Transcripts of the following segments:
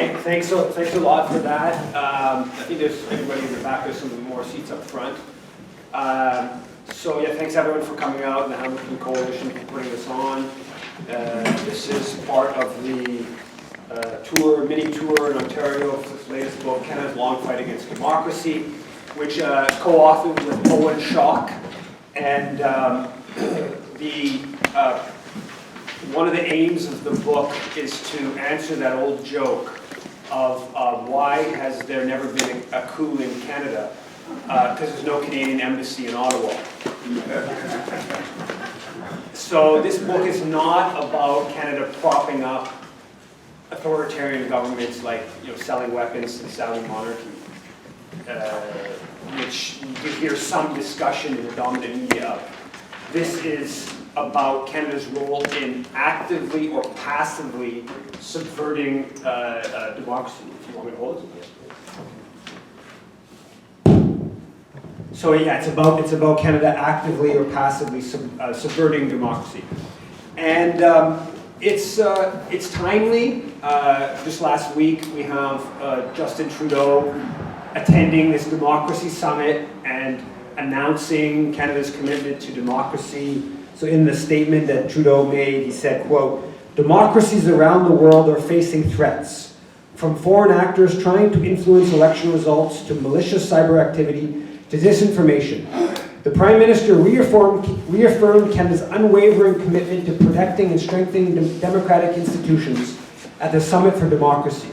Okay, thanks a lot for that. I think there's everybody in the back, there's some more seats up front. So yeah, thanks everyone for coming out and the Hamilton Coalition for putting this on. This is part of the mini tour in Ontario for this latest book, Canada's Long Fight Against Democracy, which co-authored with Owen Schock. And one of the aims of the book is to answer that old joke of why has there never been a coup in Canada, because there's no Canadian embassy in Ottawa. So this book is not about Canada propping up authoritarian governments like selling weapons to the Saudi monarchy, which you hear some discussion in the dominant media of. This is about Canada's role in actively or passively subverting democracy. If you want me to hold it. So yeah, it's about Canada actively or passively subverting democracy, and it's timely. Just last week we have Justin Trudeau attending this democracy summit and announcing Canada's commitment to democracy. So in the statement that Trudeau made, he said, quote, "Democracies around the world are facing threats, from foreign actors trying to influence election results to malicious cyber activity to disinformation. The Prime Minister reaffirmed Canada's unwavering commitment to protecting and strengthening democratic institutions at the Summit for Democracy."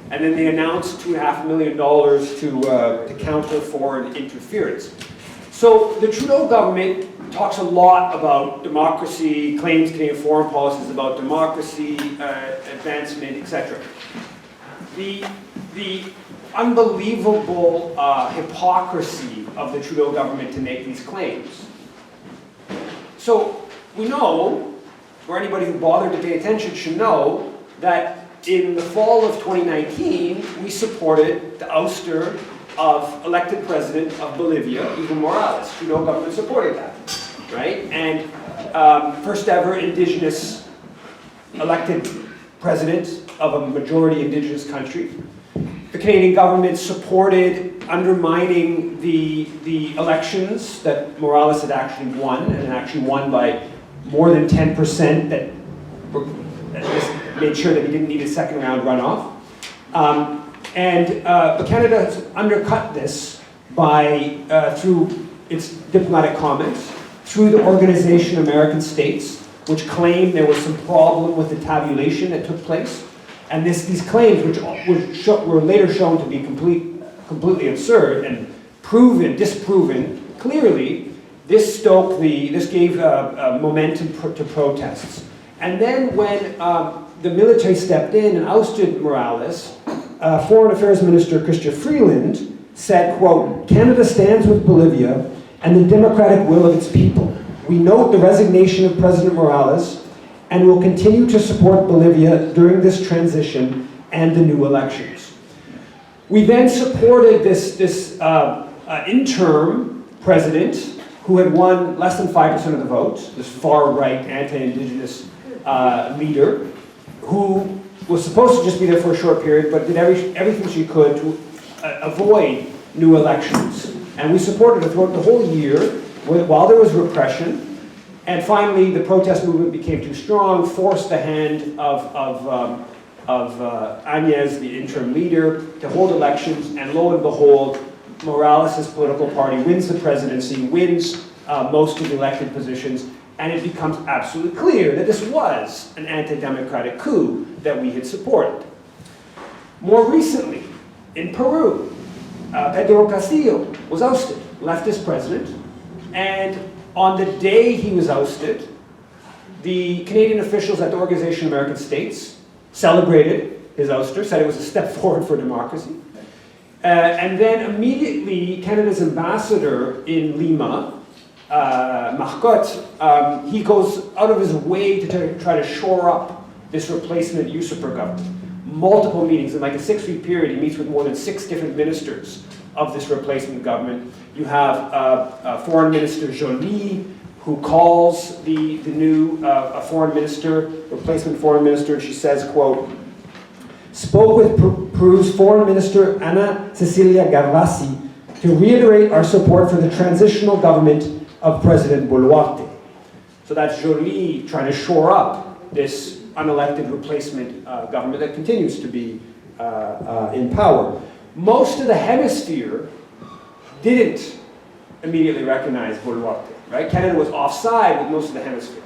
And then they announced $2.5 million to counter foreign interference. So the Trudeau government talks a lot about democracy, claims Canadian foreign policy is about democracy, advancement, etc. The unbelievable hypocrisy of the Trudeau government to make these claims. So we know, or anybody who bothered to pay attention should know, that in the fall of 2019, we supported the ouster of elected president of Bolivia, Evo Morales. Trudeau government supported that, right? And first ever indigenous elected president of a majority indigenous country. The Canadian government supported undermining the elections that Morales had actually won, and actually won by more than 10%, that made sure that he didn't need a second round runoff. But Canada has undercut this by, through its diplomatic comments, through the organization American States, which claimed there was some problem with the tabulation that took place. And these claims, which were later shown to be completely absurd and disproven clearly, this gave momentum to protests. And then when the military stepped in and ousted Morales, Foreign Affairs Minister Chrystia Freeland said, quote, "Canada stands with Bolivia and the democratic will of its people. We note the resignation of President Morales and will continue to support Bolivia during this transition and the new elections." We then supported this interim president who had won less than 5% of the vote, this far-right, anti-indigenous leader, who was supposed to just be there for a short period, but did everything she could to avoid new elections. And we supported her throughout the whole year while there was repression. And finally, the protest movement became too strong, forced the hand of Áñez, the interim leader, to hold elections, and lo and behold, Morales' political party wins the presidency, wins most of the elected positions, and it becomes absolutely clear that this was an anti-democratic coup that we had supported. More recently, in Peru, Pedro Castillo was ousted, leftist president, and on the day he was ousted, the Canadian officials at the Organization of American States celebrated his ouster, said it was a step forward for democracy. And then immediately, Canada's ambassador in Lima, Marcotte, he goes out of his way to try to shore up this replacement usurper government. Multiple meetings, in like a 6-week period, he meets with more than 6 different ministers of this replacement government. You have Foreign Minister Joly, who calls the new foreign minister, replacement foreign minister, and she says, quote, spoke with Peru's Foreign Minister Ana Cecilia Garvasi to reiterate our support for the transitional government of President Boluarte. So that's Joly trying to shore up this unelected replacement government that continues to be in power. Most of the hemisphere didn't immediately recognize Boluarte, right? Canada was offside with most of the hemisphere.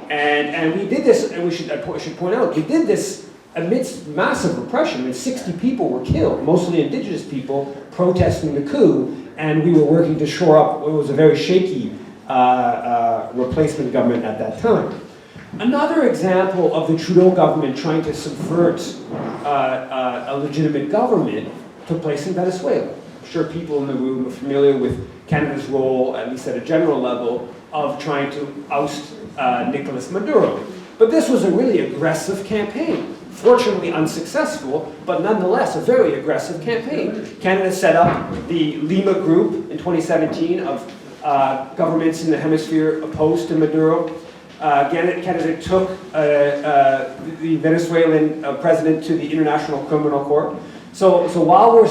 And we did this, and I should point out, we did this amidst massive repression. I mean, 60 people were killed, mostly indigenous people, protesting the coup, and we were working to shore up what was a very shaky replacement government at that time. Another example of the Trudeau government trying to subvert a legitimate government took place in Venezuela. I'm sure people in the room are familiar with Canada's role, at least at a general level, of trying to oust Nicolas Maduro. But this was a really aggressive campaign. Fortunately unsuccessful, but nonetheless a very aggressive campaign. Canada set up the Lima Group in 2017 of governments in the hemisphere opposed to Maduro. Canada took the Venezuelan president to the International Criminal Court. So while we're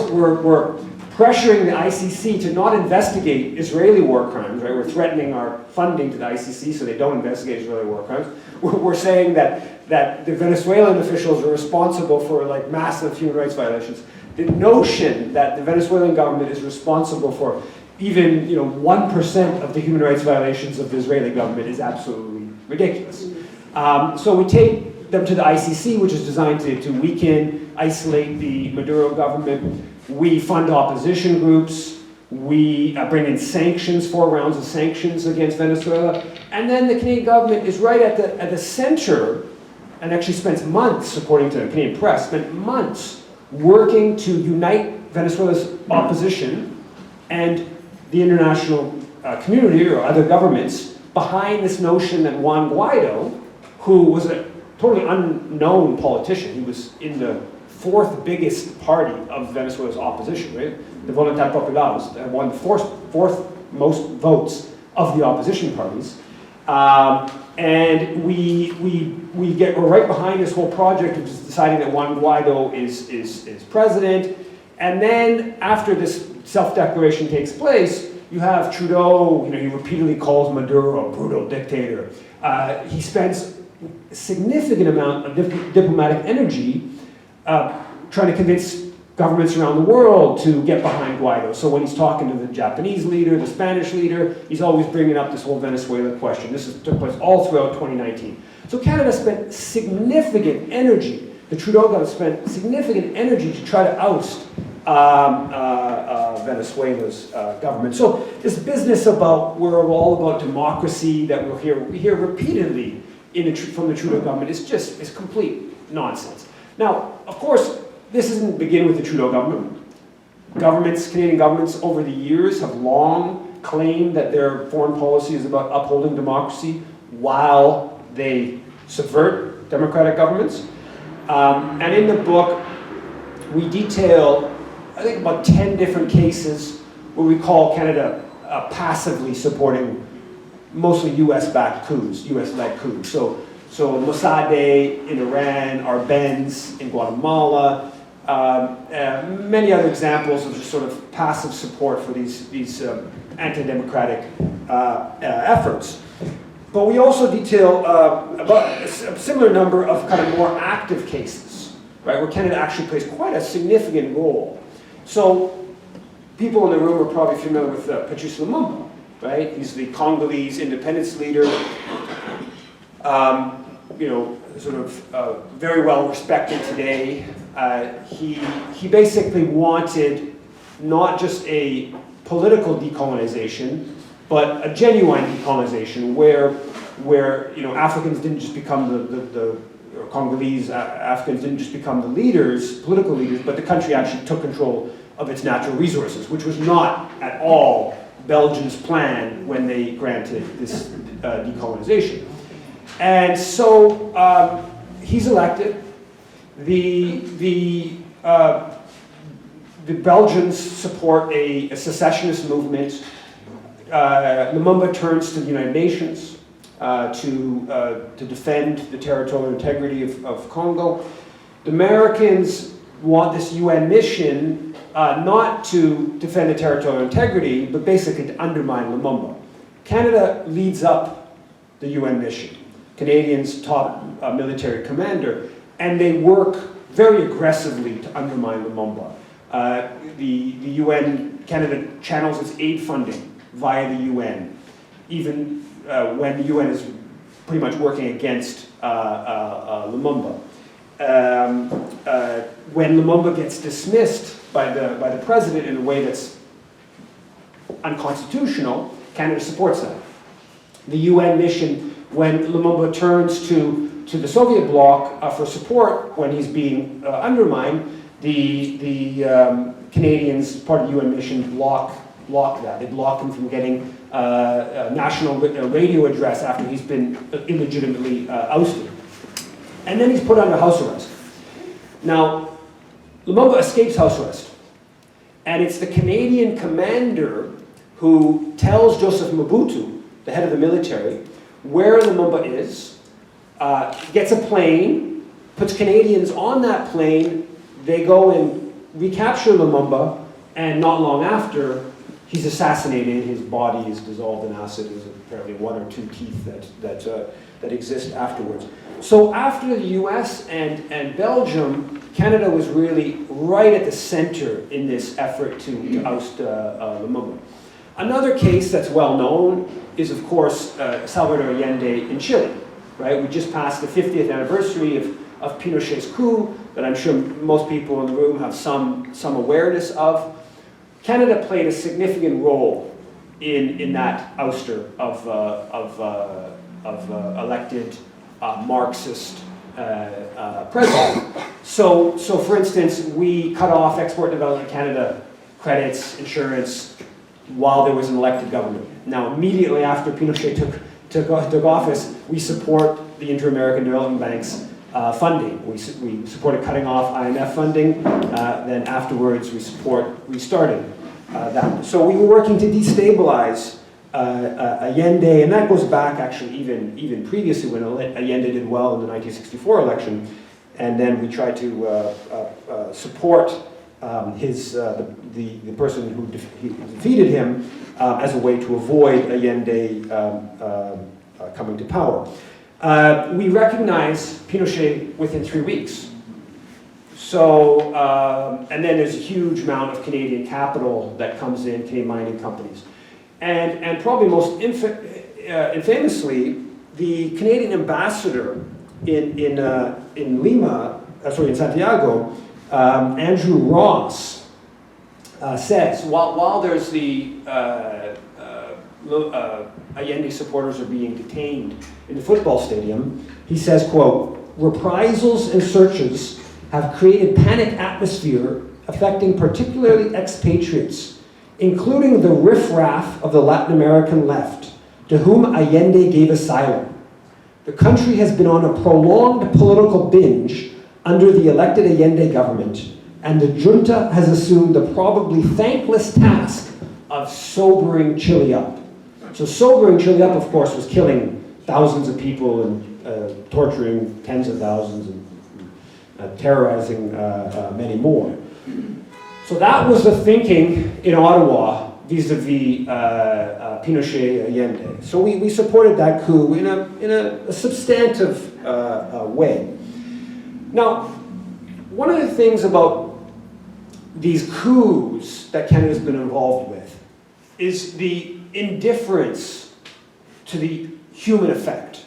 pressuring the ICC to not investigate Israeli war crimes, right? We're threatening our funding to the ICC so they don't investigate Israeli war crimes. We're saying that the Venezuelan officials are responsible for like massive human rights violations. The notion that the Venezuelan government is responsible for even 1% of the human rights violations of the Israeli government is absolutely ridiculous. So we take them to the ICC, which is designed to weaken, isolate the Maduro government. We fund opposition groups. We bring in sanctions, 4 rounds of sanctions against Venezuela. And then the Canadian government is right at the center, and actually spends months, according to the Canadian press, spent months working to unite Venezuela's opposition and the international community or other governments behind this notion that Juan Guaido, who was a totally unknown politician, he was in the 4th biggest party of Venezuela's opposition, right? The Voluntad Popular won the 4th most votes of the opposition parties. And we're right behind this whole project, which is deciding that Juan Guaido is president. And then after this self-declaration takes place, you have Trudeau, he repeatedly calls Maduro a brutal dictator. He spends a significant amount of diplomatic energy trying to convince governments around the world to get behind Guaido. So when he's talking to the Japanese leader, the Spanish leader, he's always bringing up this whole Venezuela question. This took place all throughout 2019. So Canada spent significant energy, the Trudeau government spent significant energy to try to oust Venezuela's government. So this business about, we're all about democracy that we hear repeatedly from the Trudeau government is complete nonsense. Now, of course, this doesn't begin with the Trudeau government. Canadian governments over the years have long claimed that their foreign policy is about upholding democracy while they subvert democratic governments. And in the book, we detail, I think, about 10 different cases where we call Canada passively supporting mostly US-backed coups, US-led coups. So Mossadegh in Iran, Arbenz in Guatemala, many other examples of just sort of passive support for these anti-democratic efforts. But we also detail about a similar number of kind of more active cases, right, where Canada actually plays quite a significant role. So people in the room are probably familiar with Patrice Lumumba, right? He's the Congolese independence leader. Very well respected today. He basically wanted not just a political decolonization, but a genuine decolonization where Africans didn't just become or Congolese Africans didn't just become the leaders, political leaders, but the country actually took control of its natural resources, which was not at all Belgium's plan when they granted this decolonization. And so he's elected. The Belgians support a secessionist movement. Lumumba turns to the United Nations to defend the territorial integrity of Congo. The Americans want this UN mission not to defend the territorial integrity, but basically to undermine Lumumba. Canada leads up the UN mission. Canadians top military commander, and they work very aggressively to undermine Lumumba. The UN, Canada channels its aid funding via the UN, even when the UN is pretty much working against Lumumba. When Lumumba gets dismissed by the president in a way that's unconstitutional, Canada supports that. The UN mission, when Lumumba turns to the Soviet bloc for support when he's being undermined, the Canadians, part of the UN mission, block that. They block him from getting a national radio address after he's been illegitimately ousted. And then he's put under house arrest. Now, Lumumba escapes house arrest. And it's the Canadian commander who tells Joseph Mobutu, the head of the military, where Lumumba is, gets a plane, puts Canadians on that plane, they go and recapture Lumumba, and not long after, he's assassinated, his body is dissolved in acid, there's apparently 1 or 2 teeth that exist afterwards. So after the US and Belgium, Canada was really right at the center in this effort to oust Lumumba. Another case that's well known is, of course, Salvador Allende in Chile, right? We just passed the 50th anniversary of Pinochet's coup that I'm sure most people in the room have some awareness of. Canada played a significant role in that ouster of elected Marxist president. So for instance, we cut off Export Development Canada credits, insurance, while there was an elected government. Now, immediately after Pinochet took office, we support the Inter-American Development Bank's funding. We supported cutting off IMF funding. Then afterwards, we support restarting that. So we were working to destabilize Allende, and that goes back actually even previously when Allende did well in the 1964 election, and then we tried to support the person who defeated him as a way to avoid Allende coming to power. We recognize Pinochet within 3 weeks. So, and then there's a huge amount of Canadian capital that comes in, Canadian mining companies. And probably most infamously, the Canadian ambassador in Santiago, Andrew Ross, says, while there's the Allende supporters are being detained in the football stadium, he says, quote, "Reprisals and searches have created panic atmosphere affecting particularly expatriates, including the riffraff of the Latin American left, to whom Allende gave asylum. The country has been on a prolonged political binge under the elected Allende government, and the junta has assumed the probably thankless task of sobering Chile up." So sobering Chile up, of course, was killing thousands of people and torturing tens of thousands and terrorizing many more. So that was the thinking in Ottawa vis-a-vis Pinochet Allende. So we supported that coup in a substantive way. Now, one of the things about these coups that Canada's been involved with is the indifference to the human effect,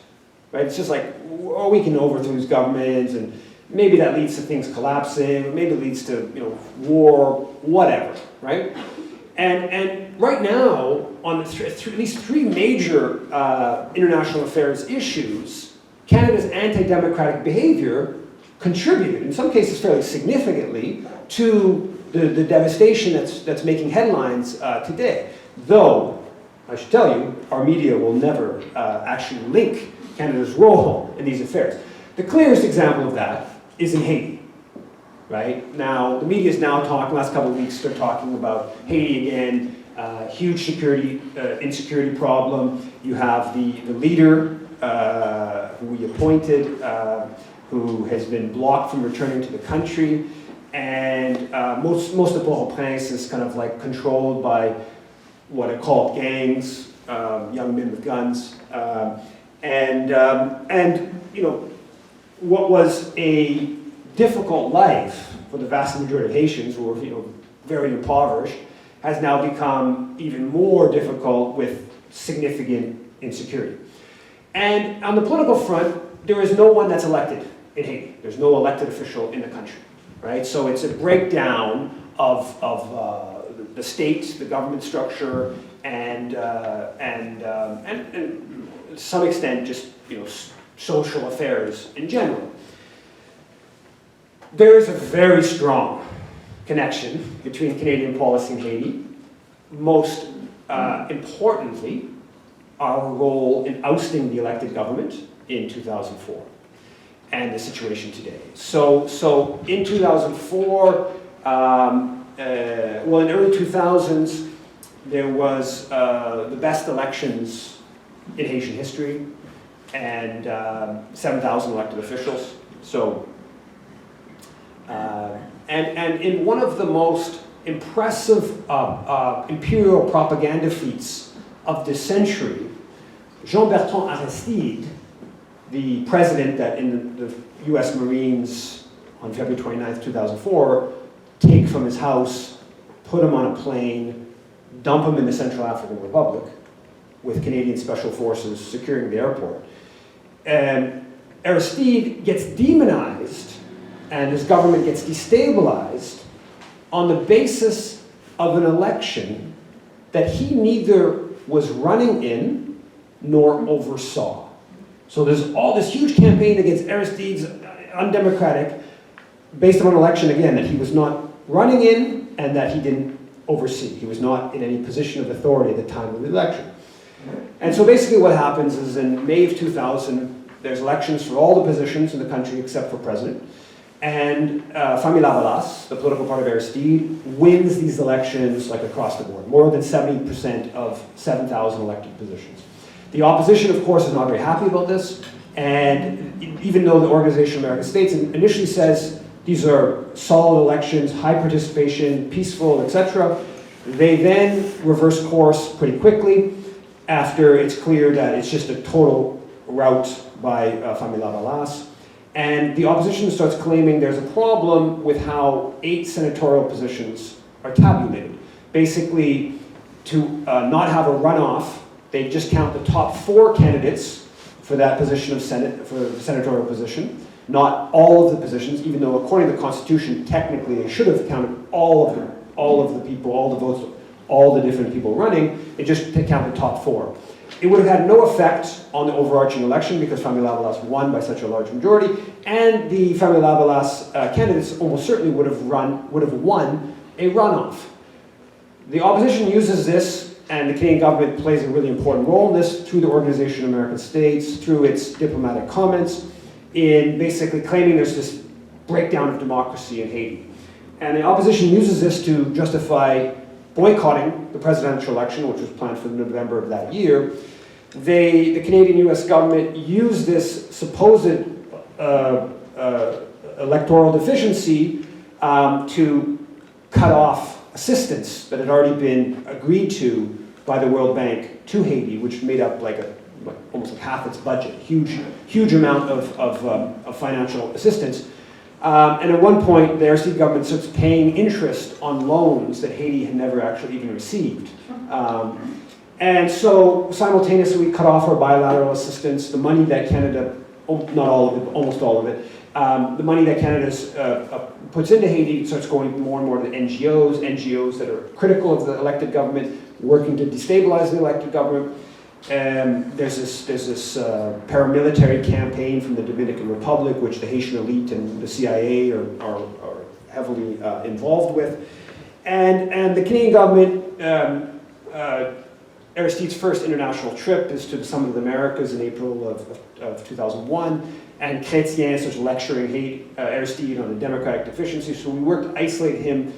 right? It's just like, oh, we can overthrow these governments, and maybe that leads to things collapsing, or maybe it leads to war, whatever, right? And right now, on at least 3 major international affairs issues, Canada's anti-democratic behavior contributed, in some cases fairly significantly, to the devastation that's making headlines today. Though, I should tell you, our media will never actually link Canada's role in these affairs. The clearest example of that is in Haiti, right? Now, the media is now talking, last couple of weeks, they're talking about Haiti again, huge insecurity problem. You have the leader who we appointed, who has been blocked from returning to the country, and most of Port-au-Prince is kind of like controlled by what are called gangs, young men with guns, and you know, what was a difficult life for the vast majority of Haitians, who were, you know, very impoverished, has now become even more difficult with significant insecurity. And on the political front, there is no one that's elected in Haiti. There's no elected official in the country, right? So it's a breakdown of the state, the government structure, and to some extent just, you know, social affairs in general. There is a very strong connection between Canadian policy and Haiti. Most importantly, our role in ousting the elected government in 2004 and the situation today. So in 2004, well, in early 2000s, there was the best elections in Haitian history, and 7,000 elected officials. So, and in one of the most impressive imperial propaganda feats of this century, Jean-Bertrand Aristide, the president that in the US Marines on February 29th, 2004, take from his house, put him on a plane, dump him in the Central African Republic with Canadian Special Forces securing the airport. And Aristide gets demonized and his government gets destabilized on the basis of an election that he neither was running in nor oversaw. So there's all this huge campaign against Aristide's undemocratic, based on an election, again, that he was not running in and that he didn't oversee. He was not in any position of authority at the time of the election. And so basically what happens is in May of 2000, there's elections for all the positions in the country except for president. And Famille Lavalas, the political party of Aristide, wins these elections like across the board, more than 70% of 7,000 elected positions. The opposition, of course, is not very happy about this, and even though the Organization of American States initially says these are solid elections, high participation, peaceful, etc., they then reverse course pretty quickly after it's clear that it's just a total rout by Famille Lavalas. And the opposition starts claiming there's a problem with how 8 senatorial positions are tabulated. Basically, to not have a runoff, they just count the top 4 candidates for that position of for the senatorial position, not all of the positions, even though according to the Constitution, technically they should have counted all of the people, all the votes, all the different people running. They just count the top 4. It would have had no effect on the overarching election because Famille Lavalas won by such a large majority, and the Famille Lavalas candidates almost certainly would have won a runoff. The opposition uses this, and the Canadian government plays a really important role in this through the Organization of American States, through its diplomatic comments, in basically claiming there's this breakdown of democracy in Haiti. And the opposition uses this to justify boycotting the presidential election, which was planned for November of that year. The Canadian-US government used this supposed electoral deficiency to cut off assistance that had already been agreed to by the World Bank to Haiti, which made up almost like half its budget, huge amount of financial assistance. And at one point, the Aristide government starts paying interest on loans that Haiti had never actually even received. And so simultaneously, we cut off our bilateral assistance, the money that Canada, not all of it, but almost all of it, the money that Canada puts into Haiti starts going more and more to NGOs that are critical of the elected government, working to destabilize the elected government. There's this paramilitary campaign from the Dominican Republic, which the Haitian elite and the CIA are heavily involved with. And the Canadian government, Aristide's first international trip is to the Summit of the Americas in April of 2001, and Chrétien starts lecturing Aristide on the democratic deficiency. So we work to isolate him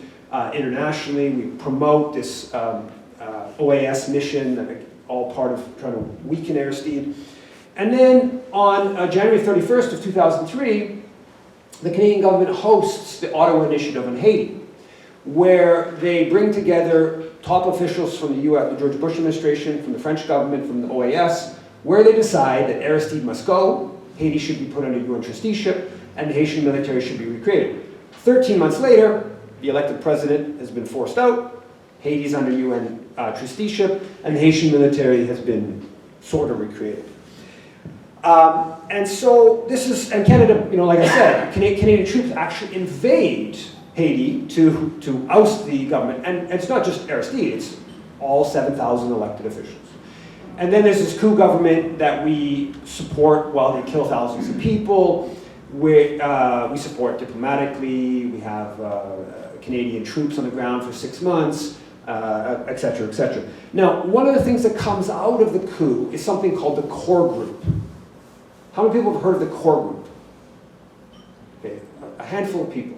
internationally. We promote this OAS mission, all part of trying to weaken Aristide. And then on January 31st of 2003, the Canadian government hosts the Ottawa Initiative on Haiti, where they bring together top officials from the US, the George Bush administration, from the French government, from the OAS, where they decide that Aristide must go, Haiti should be put under UN trusteeship, and the Haitian military should be recreated. 13 months later, the elected president has been forced out, Haiti's under UN trusteeship, and the Haitian military has been sort of recreated. And so this is, and Canada, like I said, Canadian troops actually invade Haiti to oust the government, and it's not just Aristide, it's all 7,000 elected officials. And then there's this coup government that we support while they kill thousands of people. We support diplomatically, we have Canadian troops on the ground for 6 months, et cetera, et cetera. Now, one of the things that comes out of the coup is something called the core group. How many people have heard of the core group? Okay, a handful of people.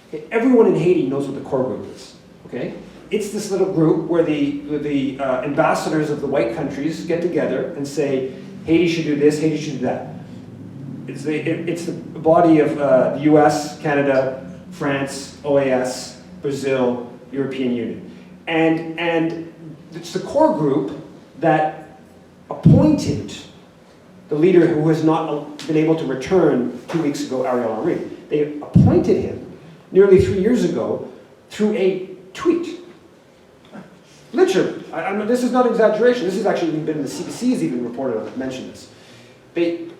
Okay, everyone in Haiti knows what the core group is. Okay? It's this little group where the ambassadors of the white countries get together and say, Haiti should do this, Haiti should do that. It's the body of the US, Canada, France, OAS, Brazil, European Union. And it's the core group that appointed the leader who has not been able to return 2 weeks ago, Ariel Henry. They appointed him nearly 3 years ago through a tweet. Literally, this is not exaggeration. This has actually been in the CBC's even reported on it, mentioned this.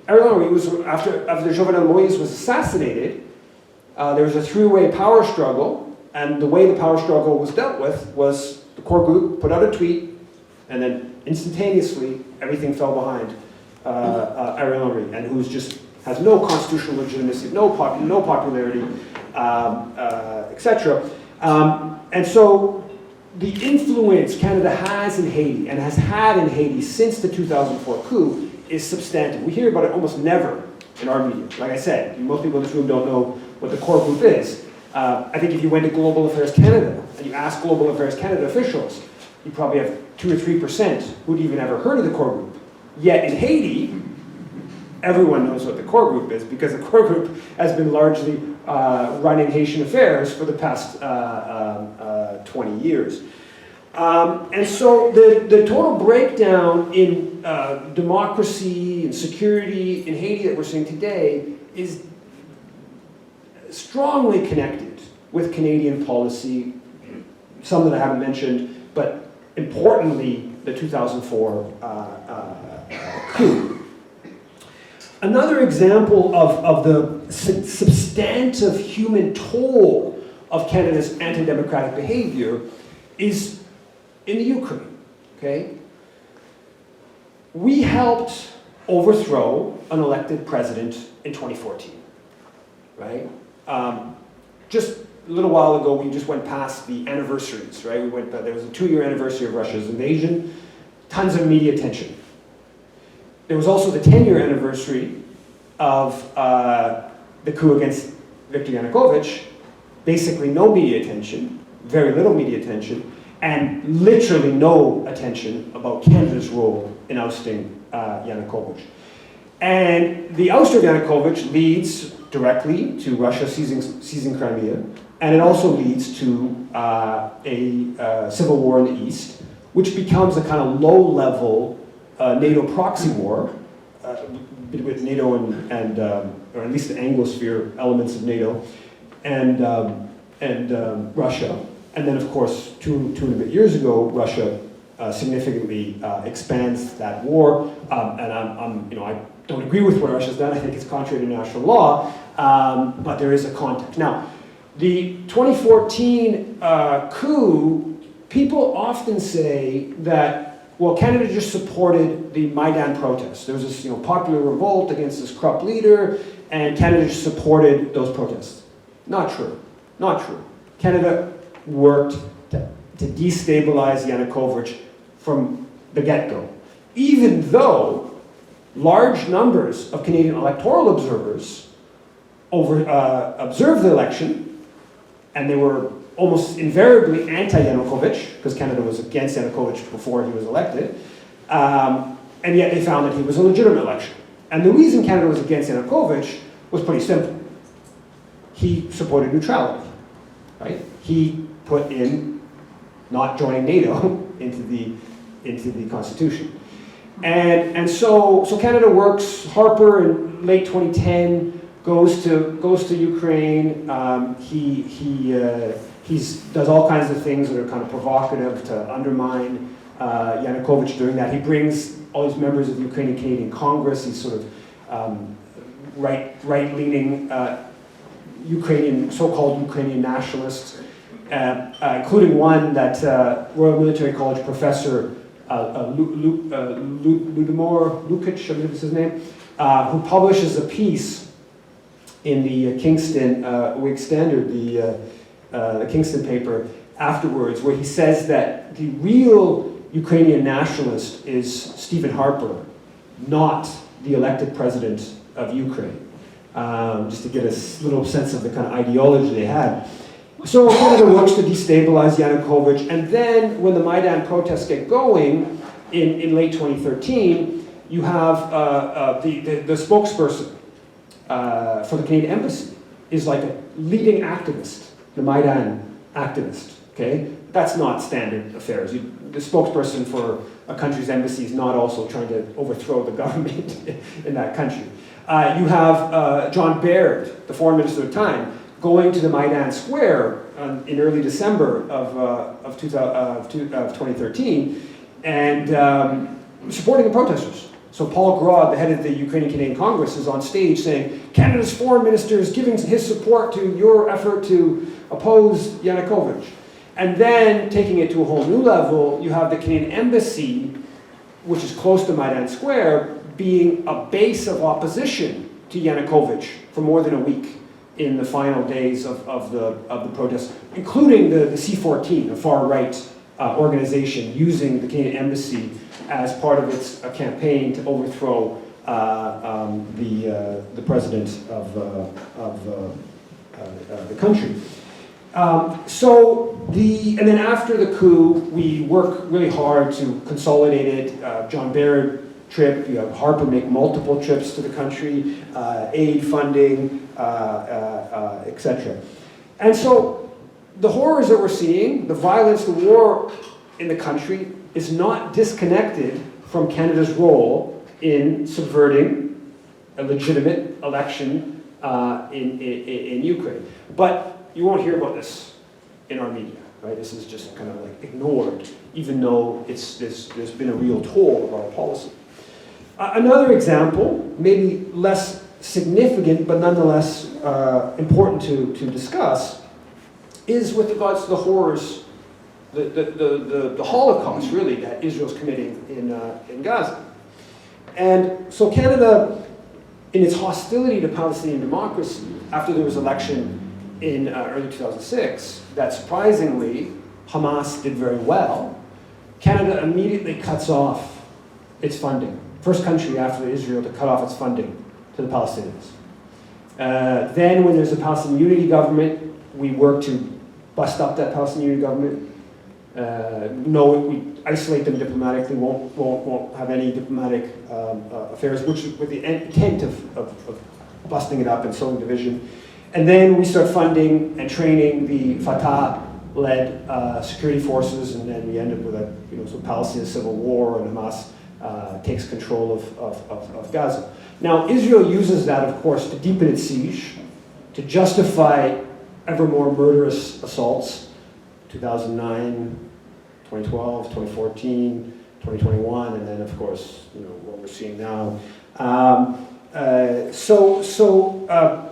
Ariel Henry was, after Jovenel Moïse was assassinated, there was a three-way power struggle, and the way the power struggle was dealt with was the core group put out a tweet, and then instantaneously everything fell behind Ariel Henry, and who has no constitutional legitimacy, no popularity, etc. And so the influence Canada has in Haiti and has had in Haiti since the 2004 coup is substantive. We hear about it almost never in our media. Like I said, most people in this room don't know what the core group is. I think if you went to Global Affairs Canada and you asked Global Affairs Canada officials, you probably have 2 or 3% who'd even ever heard of the core group. Yet in Haiti, everyone knows what the core group is because the core group has been largely running Haitian affairs for the past 20 years. And so the total breakdown in democracy and security in Haiti that we're seeing today is strongly connected with Canadian policy, some that I haven't mentioned, but importantly, the 2004 coup. Another example of the substantive human toll of Canada's anti-democratic behavior is in the Ukraine, okay? We helped overthrow an elected president in 2014, right? Just a little while ago, we just went past the anniversaries, right? There was a 2-year anniversary of Russia's invasion, tons of media attention. There was also the 10-year anniversary of the coup against Viktor Yanukovych, basically no media attention, very little media attention, and literally no attention about Canada's role in ousting Yanukovych. And the ouster of Yanukovych leads directly to Russia seizing Crimea, and it also leads to a civil war in the east, which becomes a kind of low-level NATO proxy war with NATO and or at least the Anglosphere elements of NATO and Russia. And then, of course, two and a bit years ago, Russia significantly expands that war. And I don't agree with what Russia's done. I think it's contrary to international law, but there is a context. Now, the 2014 coup, people often say that, well, Canada just supported the Maidan protests. There was this popular revolt against this corrupt leader, and Canada just supported those protests. Not true. Not true. Canada worked to destabilize Yanukovych from the get-go, even though large numbers of Canadian electoral observers observed the election, and they were almost invariably anti-Yanukovych, because Canada was against Yanukovych before he was elected, and yet they found that he was a legitimate election. And the reason Canada was against Yanukovych was pretty simple. he supported neutrality, right? He put in not joining NATO into the Constitution. And so Canada works. Harper in late 2010 goes to Ukraine. He does all kinds of things that are kind of provocative to undermine Yanukovych doing that. He brings all these members of the Ukrainian Canadian Congress, these sort of right-leaning Ukrainian, so-called Ukrainian nationalists, including one that Royal Military College professor Ludimir Lukic, I believe is his name, who publishes a piece in the Kingston Whig Standard, the Kingston paper, afterwards, where he says that the real Ukrainian nationalist is Stephen Harper, not the elected president of Ukraine. Just to get a little sense of the kind of ideology they had. So Canada works to destabilize Yanukovych, and then when the Maidan protests get going in late 2013, you have the spokesperson for the Canadian Embassy is like a leading activist, the Maidan activist, okay? That's not standard affairs. The spokesperson for a country's embassy is not also trying to overthrow the government in that country. You have John Baird, the foreign minister at the time, going to the Maidan Square in early December of 2013 and supporting the protesters. So Paul Grod, the head of the Ukrainian Canadian Congress, is on stage saying, Canada's foreign minister is giving his support to your effort to oppose Yanukovych. And then, taking it to a whole new level, you have the Canadian Embassy, which is close to Maidan Square, being a base of opposition to Yanukovych for more than a week in the final days of the protests, including the C14, a far-right organization, using the Canadian Embassy as part of its campaign to overthrow the president of the country. And then after the coup, we work really hard to consolidate it. John Baird trip, you have Harper make multiple trips to the country, aid funding, etc. And so the horrors that we're seeing, the violence, the war in the country, is not disconnected from Canada's role in subverting a legitimate election in Ukraine. But you won't hear about this in our media, right? This is just kind of like ignored, even though there's been a real toll of our policy. Another example, maybe less significant, but nonetheless important to discuss, is with regards to the horrors, the Holocaust, really, that Israel's committing in Gaza. And so Canada, in its hostility to Palestinian democracy, after there was election in early 2006, that surprisingly, Hamas did very well, Canada immediately cuts off its funding. First country after Israel to cut off its funding to the Palestinians. Then when there's a Palestinian unity government, we work to bust up that Palestinian unity government. We isolate them diplomatically, won't have any diplomatic affairs, which with the intent of busting it up and sowing division. And then we start funding and training the Fatah-led security forces, and then we end up with a Palestinian civil war, and Hamas takes control of Gaza. Now, Israel uses that, of course, to deepen its siege, to justify ever more murderous assaults, 2009, 2012, 2014, 2021, and then, of course, what we're seeing now.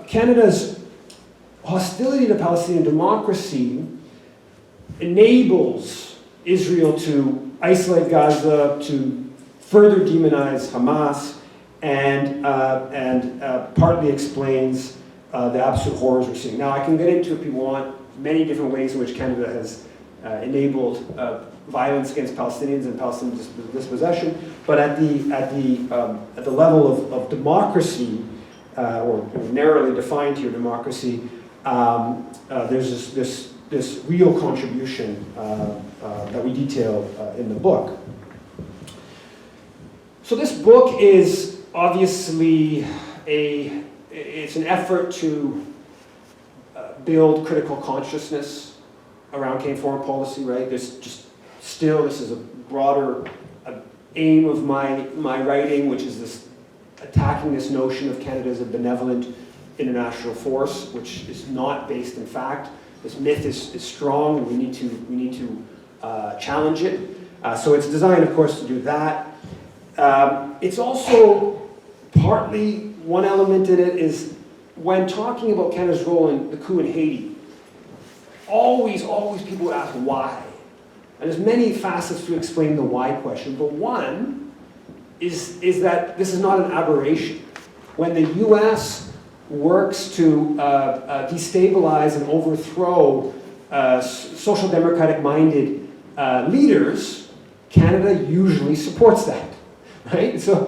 Canada's hostility to Palestinian democracy enables Israel to isolate Gaza, to further demonize Hamas, and partly explains the absolute horrors we're seeing. Now, I can get into, if you want, many different ways in which Canada has enabled violence against Palestinians and Palestinian dispossession, but at the level of democracy, or narrowly defined here democracy, there's this real contribution that we detail in the book. So this book is obviously it's an effort to build critical consciousness around Canadian foreign policy, right? There's just still, this is a broader aim of my writing, which is this attacking this notion of Canada as a benevolent international force, which is not based in fact. This myth is strong, and we need to challenge it. So it's designed, of course, to do that. It's also partly, one element in it is when talking about Canada's role in the coup in Haiti, always people ask why. And there's many facets to explain the why question, but one is that this is not an aberration. When the US works to destabilize and overthrow social democratic-minded leaders, Canada usually supports that, right? So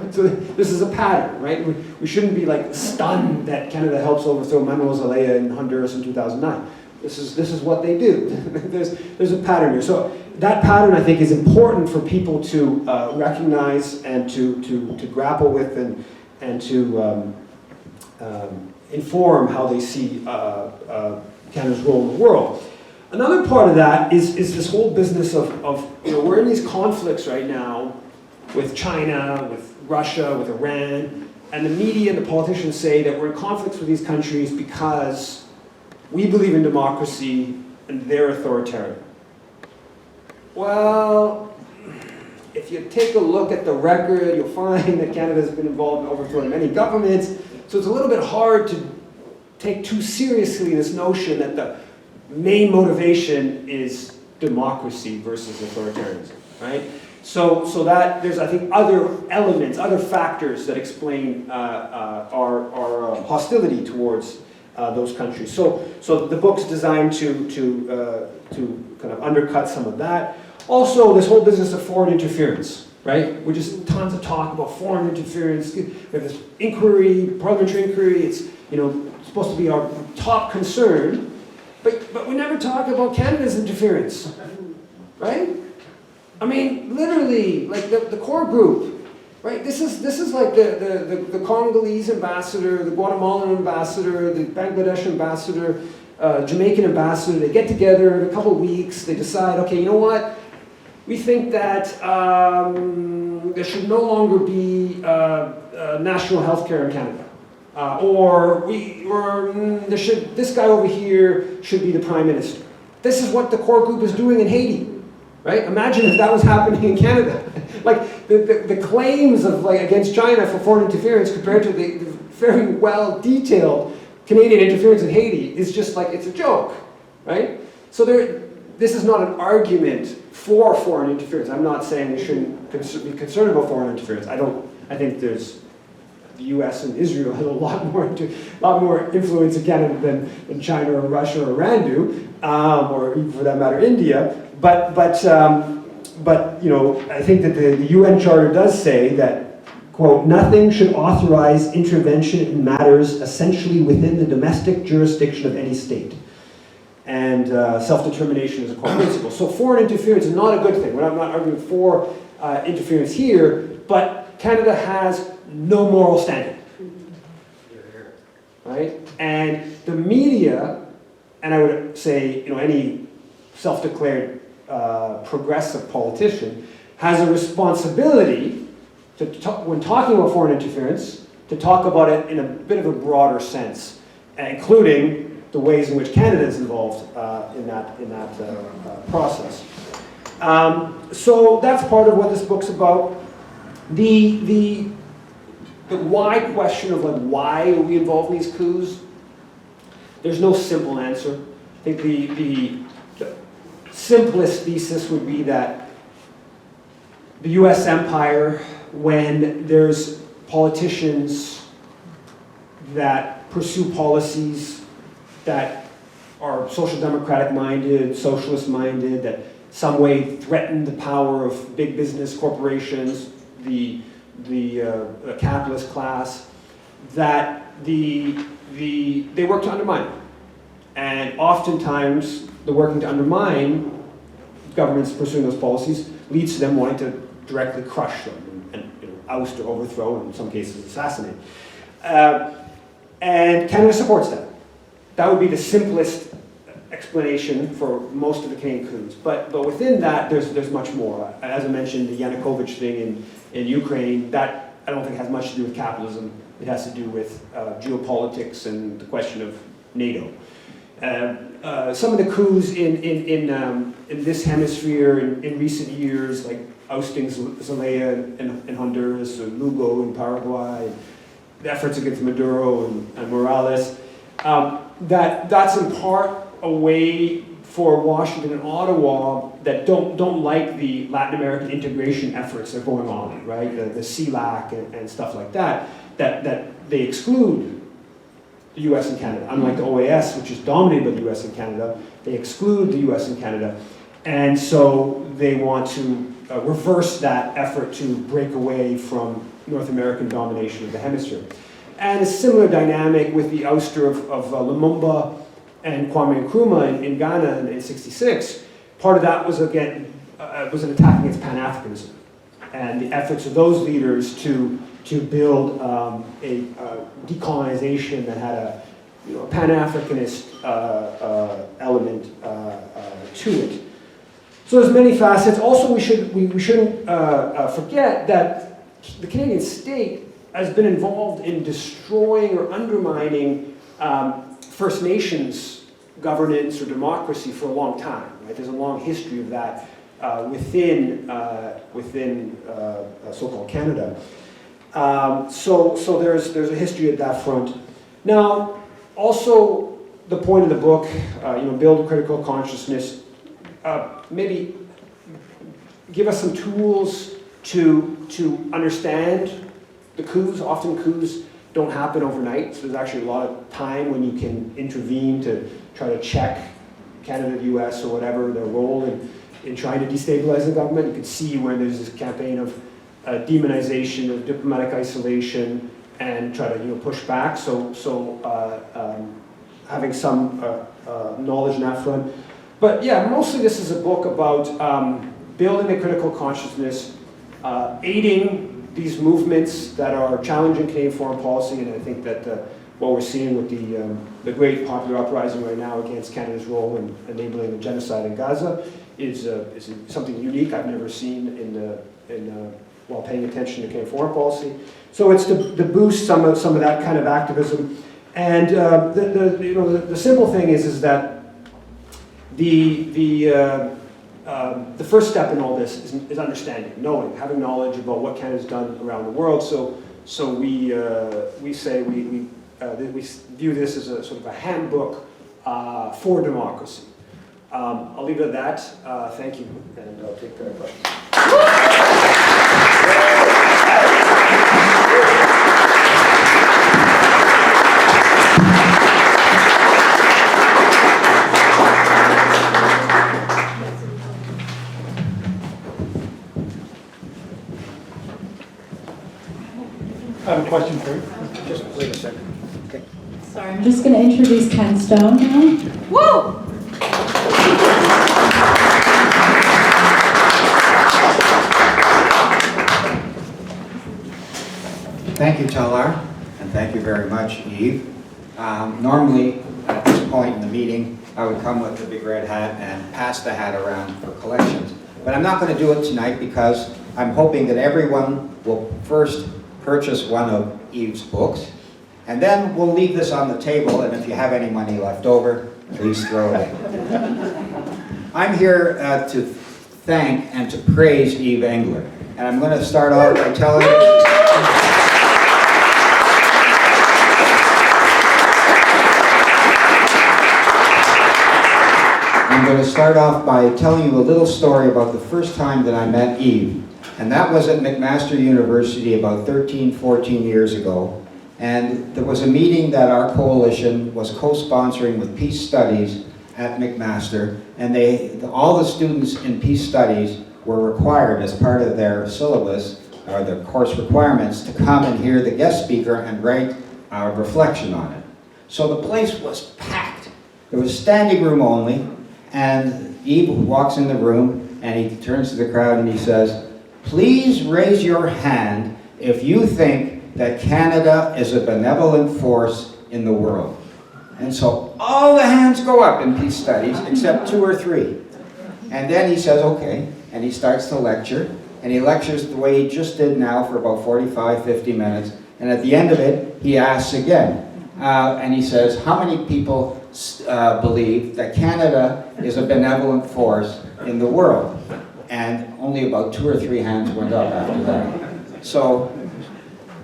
this is a pattern, right? We shouldn't be like stunned that Canada helps overthrow Manuel Zelaya in Honduras in 2009. This is what they do. there's a pattern here. So that pattern, I think, is important for people to recognize and to grapple with and to inform how they see Canada's role in the world. Another part of that is this whole business of we're in these conflicts right now with China, with Russia, with Iran, and the media and the politicians say that we're in conflicts with these countries because we believe in democracy and they're authoritarian. Well, if you take a look at the record, you'll find that Canada has been involved in overthrowing many governments, so it's a little bit hard to take too seriously this notion that the main motivation is democracy versus authoritarianism, right? So that there's, I think, other elements, other factors that explain our hostility towards those countries. So the book's designed to kind of undercut some of that. Also, this whole business of foreign interference, right? Which is tons of talk about foreign interference. We have this inquiry, parliamentary inquiry. It's supposed to be our top concern, but we never talk about Canada's interference, right? I mean, literally, like the core group, right? This is like the Congolese ambassador, the Guatemalan ambassador, the Bangladesh ambassador, Jamaican ambassador. They get together in a couple of weeks. They decide, okay, you know what? We think that there should no longer be national health care in Canada. This guy over here should be the prime minister. This is what the core group is doing in Haiti, right? Imagine if that was happening in Canada. Like the claims of against China for foreign interference compared to the very well detailed Canadian interference in Haiti is just like, it's a joke, right? So this is not an argument for foreign interference. I'm not saying we shouldn't be concerned about foreign interference. I think there's the U.S. and Israel have a lot more influence in Canada than China or Russia or Iran do, or even for that matter India. But I think that the UN Charter does say that, quote, nothing should authorize intervention in matters essentially within the domestic jurisdiction of any state. And self-determination is a core principle. So foreign interference is not a good thing. I'm not arguing for interference here, but Canada has no moral standing, right? And the media, and I would say, any self-declared progressive politician has a responsibility to when talking about foreign interference, to talk about it in a bit of a broader sense, including the ways in which Canada is involved in that process. So that's part of what this book's about. The why question of why are we involved in these coups? There's no simple answer. I think the simplest thesis would be that the U.S. empire, when there's politicians that pursue policies that are social democratic minded, socialist minded, that some way threaten the power of big business corporations, the capitalist class, that they work to undermine. And oftentimes, the working to undermine governments pursuing those policies leads to them wanting to directly crush them and oust or overthrow, and in some cases assassinate. And Canada supports that. That would be the simplest explanation for most of the Canadian coups. But within that, there's much more. As I mentioned, the Yanukovych thing in Ukraine, that I don't think has much to do with capitalism. It has to do with geopolitics and the question of NATO. Some of the coups in this hemisphere in recent years, like ousting Zelaya in Honduras, or Lugo in Paraguay, the efforts against Maduro and Morales, that's in part a way for Washington and Ottawa that don't like the Latin American integration efforts that are going on, right? The CELAC and stuff like that they exclude the US and Canada. Unlike the OAS, which is dominated by the US and Canada, they exclude the US and Canada. And so they want to reverse that effort to break away from North American domination of the hemisphere. And a similar dynamic with the ouster of Lumumba and Kwame Nkrumah in Ghana in '66. Part of that was again was an attack against Pan-Africanism and the efforts of those leaders to build a decolonization that had a Pan-Africanist element to it. So there's many facets. Also, we shouldn't forget that the Canadian state has been involved in destroying or undermining First Nations governance or democracy for a long time. Right? There's a long history of that within so-called Canada. So there's a history at that front. Now, also the point of the book, build critical consciousness. Maybe give us some tools to understand the coups. Often coups don't happen overnight, so there's actually a lot of time when you can intervene to try to check Canada, the US, or whatever, their role in trying to destabilize the government. You can see where there's this campaign of demonization, of diplomatic isolation, and try to push back. So having some knowledge on that front. But yeah, mostly this is a book about building a critical consciousness, aiding these movements that are challenging Canadian foreign policy, and I think that what we're seeing with the great popular uprising right now against Canada's role in enabling the genocide in Gaza is something unique I've never seen while paying attention to Canadian foreign policy. So it's to boost some of that kind of activism, and the simple thing is that the first step in all this is understanding, knowing, having knowledge about what Canada's done around the world. So we say we view this as a sort of a handbook for democracy. I'll leave it at that. Thank you, and I'll take questions. I have a question for you. Just wait a second. Okay. Sorry, I'm just going to introduce Ken Stone now. Woo! Thank you, Talar, and thank you very much, Yves. Normally, at this point in the meeting, I would come with the big red hat and pass the hat around for collections. But I'm not going to do it tonight because I'm hoping that everyone will first purchase one of Yves' books, and then we'll leave this on the table, and if you have any money left over, please throw it in. I'm here to thank and to praise Yves Engler, and I'm going to start off by telling you a little story about the first time that I met Yves. And that was at McMaster University about 13, 14 years ago. And there was a meeting that our coalition was co-sponsoring with Peace Studies at McMaster. And all the students in Peace Studies were required as part of their syllabus, or their course requirements, to come and hear the guest speaker and write a reflection on it. So the place was packed. There was standing room only. And Yves walks in the room and he turns to the crowd and he says, "Please raise your hand if you think that Canada is a benevolent force in the world." And so all the hands go up in peace studies except 2 or 3. And then he says, okay, and he starts to lecture, and he lectures the way he just did now for about 45, 50 minutes. And at the end of it, he asks again, and he says, how many people believe that Canada is a benevolent force in the world? And only about 2 or 3 hands went up after that. So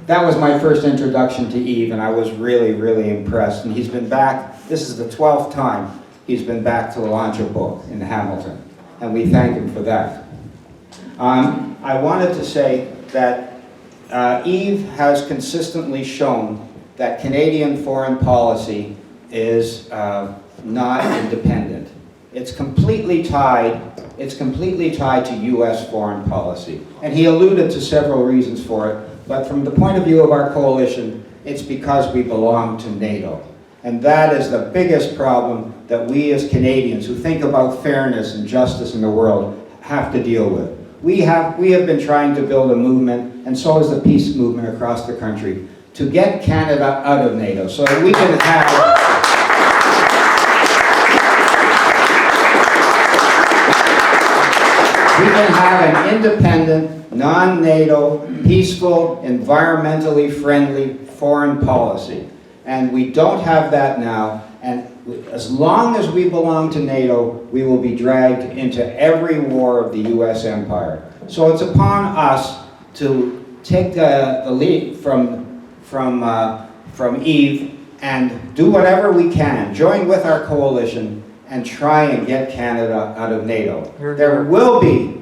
that was my first introduction to Yves, and I was really, really impressed. And he's been back, this is the 12th time he's been back to launch a book in Hamilton, and we thank him for that. I wanted to say that Yves has consistently shown that Canadian foreign policy is not independent. It's completely tied to U.S. foreign policy. And he alluded to several reasons for it, but from the point of view of our coalition, it's because we belong to NATO. And that is the biggest problem that we as Canadians who think about fairness and justice in the world have to deal with. We have been trying to build a movement, and so has the peace movement across the country, to get Canada out of NATO so that we can have an independent, non-NATO, peaceful, environmentally friendly foreign policy. And we don't have that now, and as long as we belong to NATO, we will be dragged into every war of the U.S. empire. So it's upon us to take the lead from Yves and do whatever we can, join with our coalition, and try and get Canada out of NATO. There will be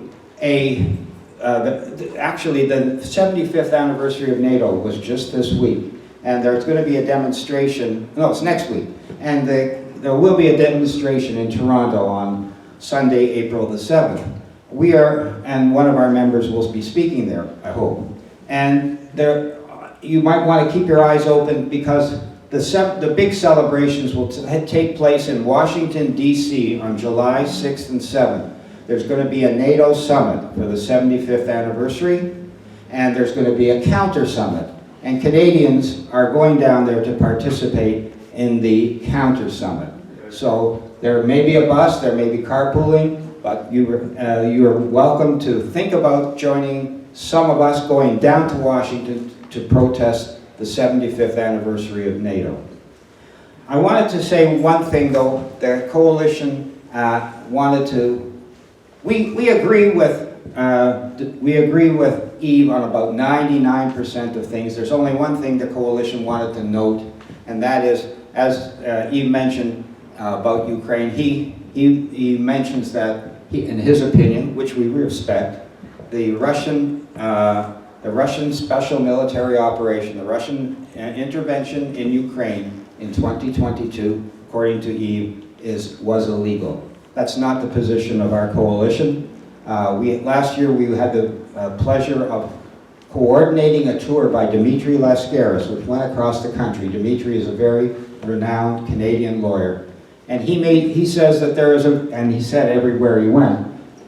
actually the 75th anniversary of NATO was just this week, and there's going to be a demonstration, no, it's next week, and there will be a demonstration in Toronto on Sunday, April the 7th. And one of our members will be speaking there, I hope. And you might want to keep your eyes open because the big celebrations will take place in Washington, D.C. on July 6th and 7th. There's going to be a NATO summit for the 75th anniversary, and there's going to be a counter summit. And Canadians are going down there to participate in the counter summit. So there may be a bus, there may be carpooling, but you are welcome to think about joining some of us going down to Washington to protest the 75th anniversary of NATO. I wanted to say one thing though. The coalition wanted to. We agree with Yves on about 99% of things. There's only one thing the coalition wanted to note, and that is, as Yves mentioned about Ukraine, he mentions that in his opinion, which we respect, the Russian special military operation, the Russian intervention in Ukraine in 2022, according to Yves, was illegal. That's not the position of our coalition. Last year we had the pleasure of coordinating a tour by Dimitri Lascaris, which went across the country. Dimitri is a very renowned Canadian lawyer. And he says that and he said everywhere he went,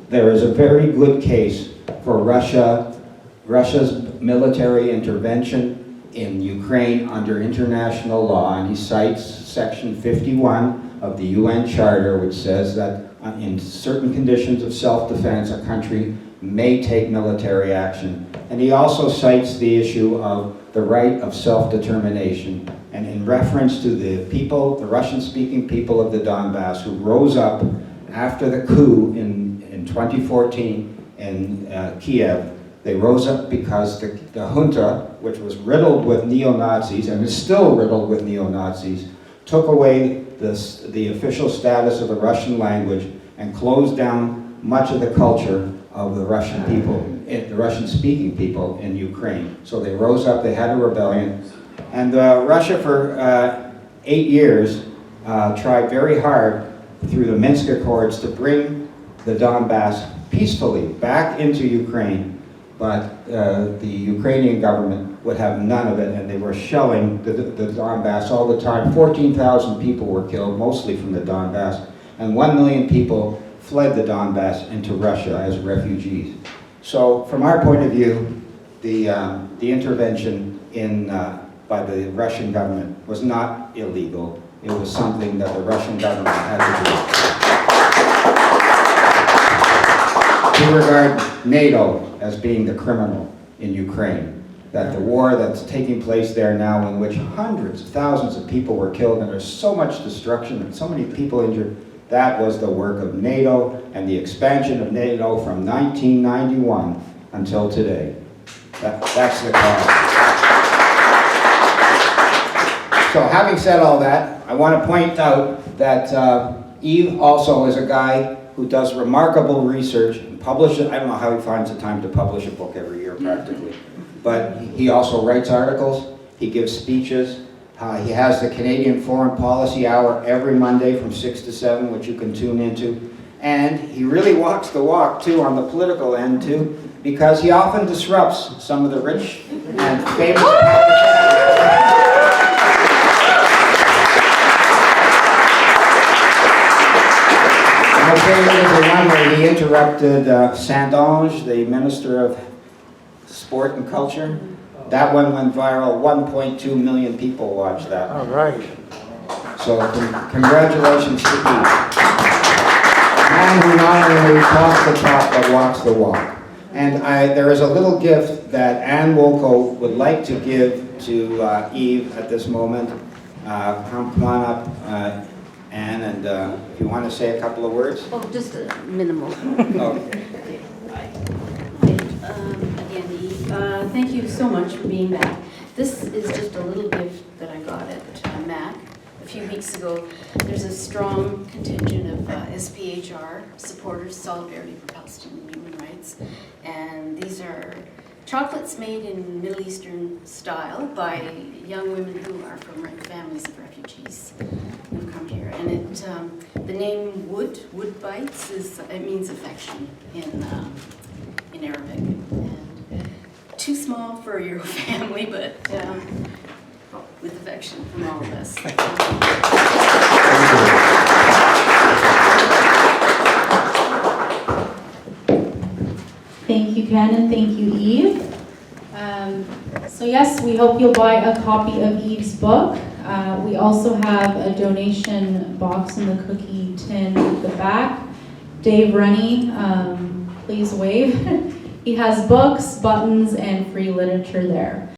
there is a very good case for Russia's military intervention in Ukraine under international law. And he cites Section 51 of the UN Charter, which says that in certain conditions of self-defense, a country may take military action. And he also cites the issue of the right of self-determination, and in reference to the people, the Russian-speaking people of the Donbass who rose up after the coup in 2014 in Kiev. They rose up because the junta, which was riddled with neo-Nazis and is still riddled with neo-Nazis, took away the official status of the Russian language and closed down much of the culture of the Russian people, the Russian-speaking people in Ukraine. So they rose up, they had a rebellion, and Russia for 8 years tried very hard through the Minsk Accords to bring the Donbass peacefully back into Ukraine, but the Ukrainian government would have none of it, and they were shelling the Donbass all the time. 14,000 people were killed, mostly from the Donbass, and 1 million people fled the Donbass into Russia as refugees. So from our point of view, the intervention by the Russian government was not illegal. it was something that the Russian government had to do. We regard NATO as being the criminal in Ukraine, that the war that's taking place there now, in which hundreds of thousands of people were killed and there's so much destruction and so many people injured, that was the work of NATO and the expansion of NATO from 1991 until today. That's the cause. So having said all that, I want to point out that Yves also is a guy who does remarkable research and publishes. I don't know how he finds the time to publish a book every year practically, but he also writes articles, he gives speeches, he has the Canadian Foreign Policy Hour every Monday from 6 to 7, which you can tune into, and he really walks the walk too on the political end too, because he often disrupts some of the rich and famous My favorite is the one where he interrupted Sandange, the Minister of Sport and Culture. That one went viral. 1.2 million people watched that. All right. So congratulations to Yves. A man who not only talks the talk but walks the walk. And there is a little gift that Anne Wolko would like to give to Yves at this moment. Come on up, Anne, and if you want to say a couple of words. Oh, just a minimal. Okay. Again, Yves, thank you so much for being back. This is just a little gift that I got at MAC a few weeks ago. There's a strong contingent of SPHR supporters, Solidarity for Palestinian Human Rights, and these are chocolates made in Middle Eastern style by young women who are from families of refugees who've come here. And the name Wood Bites, it means affection in Arabic. And too small for your family, but with affection from all of us. Thank you, Ken, and thank you, Yves. So yes, we hope you'll buy a copy of Yves' book. We also have a donation box in the cookie tin at the back. Dave Rennie, please wave. He has books, buttons, and free literature there.